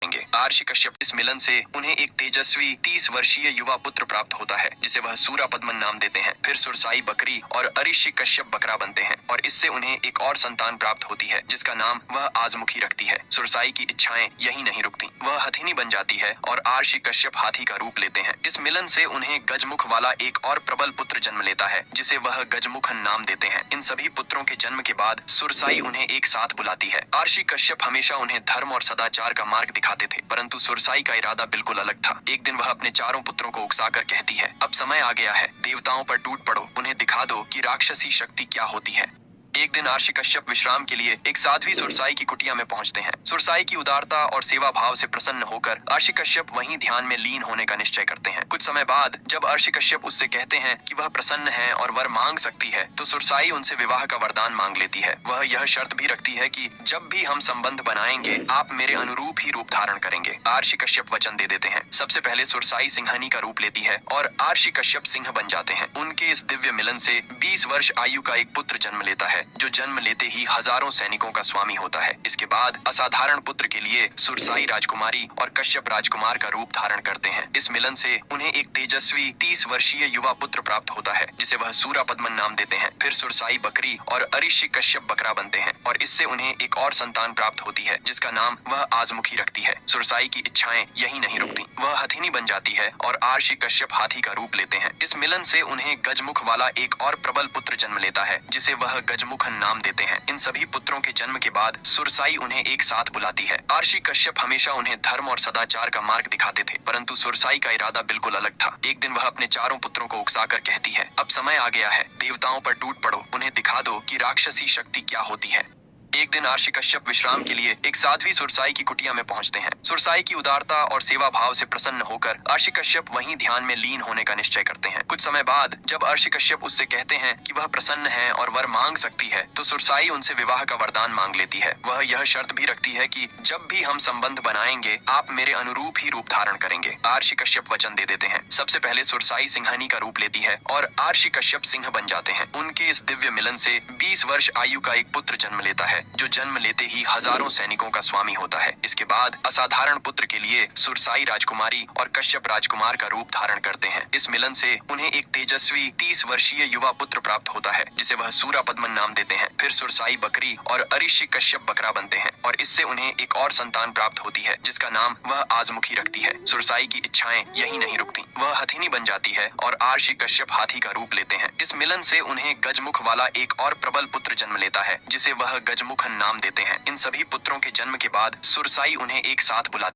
महर्षि कश्यप इस मिलन से उन्हें एक तेजस्वी 30 वर्षीय युवा पुत्र प्राप्त होता है जिसे वह सूरापद्मन नाम देते हैं। फिर सुरसाई बकरी और अरिषि कश्यप बकरा बनते हैं और इससे उन्हें एक और संतान प्राप्त होती है जिसका नाम वह आजमुखी रखती है। सुरसाई की इच्छाएं यही नहीं रुकती, वह हथिनी बन जाती है और आर्षि कश्यप हाथी का रूप लेते हैं। इस मिलन से उन्हें गजमुख वाला एक और प्रबल पुत्र जन्म लेता है जिसे वह गजमुखन नाम देते हैं। इन सभी पुत्रों के जन्म के बाद सुरसाई उन्हें एक साथ बुलाती है। आर्षि कश्यप हमेशा उन्हें धर्म और सदाचार का मार्ग दिखाते थे, परंतु सुरसाई का इरादा बिल्कुल अलग था। एक दिन वह अपने चारों पुत्रों को उकसाकर कहती है, अब समय आ गया है, देवताओं पर टूट पड़ो, उन्हें दिखा दो कि राक्षसी शक्ति क्या होती है। एक दिन आर्षि कश्यप विश्राम के लिए एक साध्वी सुरसाई की कुटिया में पहुंचते हैं। सुरसाई की उदारता और सेवा भाव से प्रसन्न होकर आर्षि कश्यप वहीं ध्यान में लीन होने का निश्चय करते हैं। कुछ समय बाद जब आर्षि कश्यप उससे कहते हैं कि वह प्रसन्न है और वर मांग सकती है, तो सुरसाई उनसे विवाह का वरदान मांग लेती है। वह यह शर्त भी रखती है कि जब भी हम संबंध बनाएंगे आप मेरे अनुरूप ही रूप धारण करेंगे। आर्षि कश्यप वचन दे देते हैं। सबसे पहले सुरसाई सिंहनी का रूप लेती है और आर्षि कश्यप सिंह बन जाते हैं। उनके इस दिव्य मिलन से 20 वर्ष आयु का एक पुत्र जन्म लेता है जो जन्म लेते ही हजारों सैनिकों का स्वामी होता है। इसके बाद असाधारण पुत्र के लिए सुरसाई राजकुमारी और कश्यप राजकुमार का रूप धारण करते हैं। इस मिलन से उन्हें एक तेजस्वी 30 वर्षीय युवा पुत्र प्राप्त होता है जिसे वह सूरापद्मन नाम देते हैं। फिर सुरसाई बकरी और अरिषि कश्यप बकरा बनते हैं और इससे उन्हें एक और संतान प्राप्त होती है जिसका नाम वह आजमुखी रखती है। सुरसाई की इच्छाएं यही नहीं रुकती, वह हथिनी बन जाती है और आर्षि कश्यप हाथी का रूप लेते हैं। इस मिलन से उन्हें गजमुख वाला एक और प्रबल पुत्र जन्म लेता है जिसे वह गजमुखन नाम देते हैं। इन सभी पुत्रों के जन्म के बाद सुरसाई उन्हें एक साथ बुलाती है। आर्षि कश्यप हमेशा उन्हें धर्म और सदाचार का मार्ग दिखाते थे, परंतु सुरसाई का इरादा बिल्कुल अलग था। एक दिन वह अपने चारों पुत्रों को उकसाकर कहती है, अब समय आ गया है, देवताओं पर टूट पड़ो, उन्हें दिखा दो कि राक्षसी शक्ति क्या होती है। एक दिन आर्षि कश्यप विश्राम के लिए एक साध्वी सुरसाई की कुटिया में पहुंचते हैं। सुरसाई की उदारता और सेवा भाव से प्रसन्न होकर आर्षि कश्यप वहीं ध्यान में लीन होने का निश्चय करते हैं। कुछ समय बाद जब आर्षि कश्यप उससे कहते हैं कि वह प्रसन्न है और वर मांग सकती है, तो सुरसाई उनसे विवाह का वरदान मांग लेती है। वह यह शर्त भी रखती है कि जब भी हम संबंध बनाएंगे आप मेरे अनुरूप ही रूप धारण करेंगे। आर्षि कश्यप वचन दे देते हैं। सबसे पहले सुरसाई सिंहनी का रूप लेती है और आर्षि कश्यप सिंह बन जाते हैं। उनके इस दिव्य मिलन से 20 वर्ष आयु का एक पुत्र जन्म लेता है जो जन्म लेते ही हजारों सैनिकों का स्वामी होता है। इसके बाद असाधारण पुत्र के लिए सुरसाई राजकुमारी और कश्यप राजकुमार का रूप धारण करते हैं। इस मिलन से उन्हें एक तेजस्वी 30 वर्षीय युवा पुत्र प्राप्त होता है जिसे वह सूरापद्मन नाम देते हैं। फिर सुरसाई बकरी और अरिषि कश्यप बकरा बनते हैं और इससे उन्हें एक और संतान प्राप्त होती है जिसका नाम वह आजमुखी रखती है। सुरसाई की इच्छाएं यही नहीं रुकती, वह हथिनी बन जाती है और आर्षि कश्यप हाथी का रूप लेते हैं। इस मिलन से उन्हें गजमुख वाला एक और प्रबल पुत्र जन्म लेता है जिसे वह गजमुखन नाम देते हैं। इन सभी पुत्रों के जन्म के बाद सुरसाई उन्हें एक साथ बुलाती